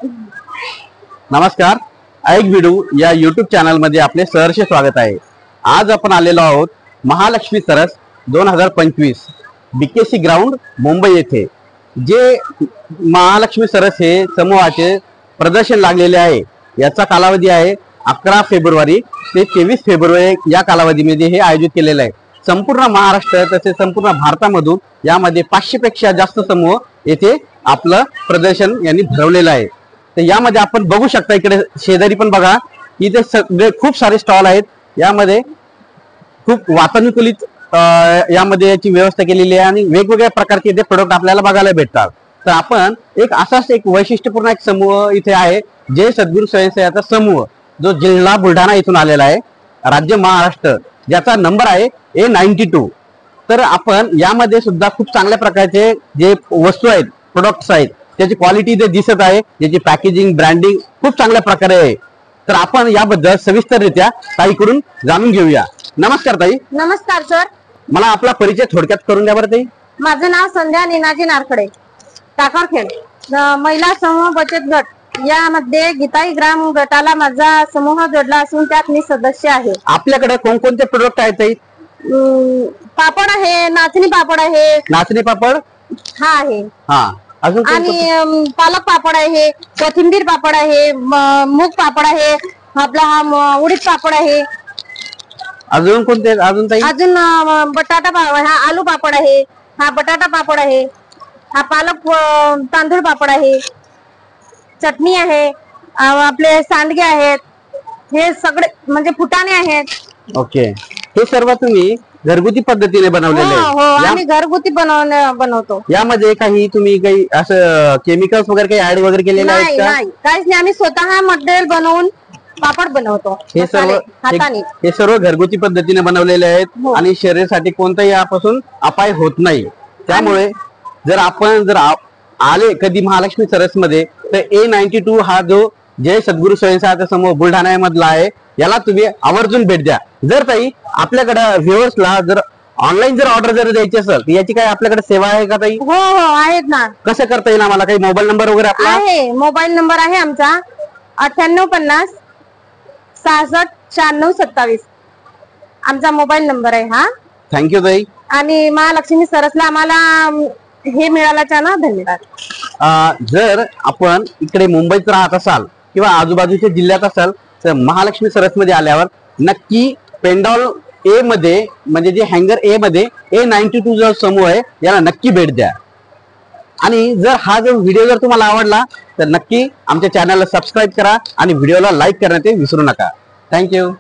नमस्कार, ऐक बिडू या यूट्यूब चॅनल मध्ये आपले सहर्ष स्वागत आहे। आज आपण आलेलो आहोत महालक्ष्मी सरस 2025 बीकेसी ग्राउंड मुंबई येथे। जे महालक्ष्मी सरस हे समूहाचे प्रदर्शन लागलेले आहे, याचा कालावधी आहे 11 फेब्रुवारी ते 23 फेब्रुवारी या कालावधीमध्ये हे आयोजित केलेले आहे। संपूर्ण महाराष्ट्र तसेच संपूर्ण भारतामधून यामध्ये 500 पेक्षा जास्त समूह येथे आपलं प्रदर्शन यांनी भरवलेलं आहे। तर यामध्ये आपण बघू शकता, इकडे शेजारी पण बघा, इथे सगळे खूप सारे स्टॉल आहेत। यामध्ये खूप वातानुकूलित यामध्ये याची व्यवस्था केलेली आहे आणि वेगवेगळ्या प्रकारचे इथे प्रोडक्ट आपल्याला बघायला भेटतात। तर आपण एक वैशिष्ट्यपूर्ण एक समूह इथे आहे, जय सद्गुरू स्वयंसेवाचा समूह, जो जिल्हा बुलढाणा इथून आलेला आहे, राज्य महाराष्ट्र, ज्याचा नंबर आहे A92। तर आपण यामध्ये सुद्धा खूप चांगल्या प्रकारचे जे वस्तू आहेत, प्रोडक्ट्स आहेत, त्याची क्वालिटी इथे दिसत आहे, त्याची पॅकेजिंग ब्रँडिंग खूप चांगल्या प्रकारे आहे। तर आपण याबद्दल सविस्तररित्या ताईकडून जाणून घेऊया। नमस्कार ताई। नमस्कार सर। मला आपला परिचय थोडक्यात करून द्या बरं ताई। माझं नाव संध्या निनाजी नारखडे, टाकरखेड महिला समूह बचत गट यामध्ये गीताई ग्राम गटाला माझा समूह जोडला असून त्यात मी सदस्य आहे। आपल्याकडे कोणकोणते प्रोडक्ट आहेत ताई? पापड आहे, नाचणी पापड आहे। नाचणी पापड हा आहे, हा, अजून आणि पालक पापड आहे, कोथिंबीर पापड आहे, मूग पापड आहे, आपला हा उडीद पापड आहे। अजून कोणते? अजून ताई? अजून बटाटा पापड, हा आलू पापड आहे, हा बटाटा पापड आहे, हा पालक तांदूळ पापड आहे, चटणी आहे, आपले सांडगे आहेत, हे सगळे म्हणजे फुटाणे आहेत। ओके, हे सर्व तुम्ही घरगुती पद्धतीने बनवलेले आहे? हो, आम्ही घरगुती बनवतो। यामध्ये काही असं केमिकल्स वगैरे काही ऍड वगैरे केलेले आहेत का? नाही, काहीच नाही, आम्ही स्वतः मटेरियल बनवून पापड बनवतो हे सर्व हाताने। हे सर्व घरगुती पद्धतीने बनवलेले आहेत आणि शरीरासाठी कोणताही यापासून अपाय होत नाही। त्यामुळे जर आपण आले कधी महालक्ष्मी सरस मध्ये, तर A92 हा जो जय सद्गुरू स्वयंसेवाचा समूह बुलढाणा मधला आहे, याला तुम्ही आवर्जून भेट द्या। जर ताई आपल्याकडे व्ह्युअर्सला जर ऑनलाईन जर ऑर्डर जर द्यायची असेल, तर याची काय आपल्याकडे सेवा आहे का ताई? हो, आहेत ना। कसं करता येईल आम्हाला? काही मोबाईल नंबर वगैरे आपला आहे? मोबाईल नंबर आहे आमचा 9850 66 96 27, आमचा मोबाईल नंबर आहे हा। थँक्यू ताई। आणि महालक्ष्मी सरसला आम्हाला हे मिळाल्याच्या ना धन्यवाद। जर आपण इकडे मुंबईत राहत असाल किंवा आजूबाजूच्या जिल्ह्यात असाल, तर महालक्ष्मी सरस मध्ये आल्यावर नक्की पेंडॉल ए मध्ये, म्हणजे जे हँगर ए मध्ये A92 जो समूह आहे, याला नक्की भेट द्या। आणि जर हा जो व्हिडिओ जर तुम्हाला आवडला, तर नक्की आमच्या चॅनलला सबस्क्राईब करा आणि व्हिडिओला लाईक करण्याचे विसरू नका। थँक्यू।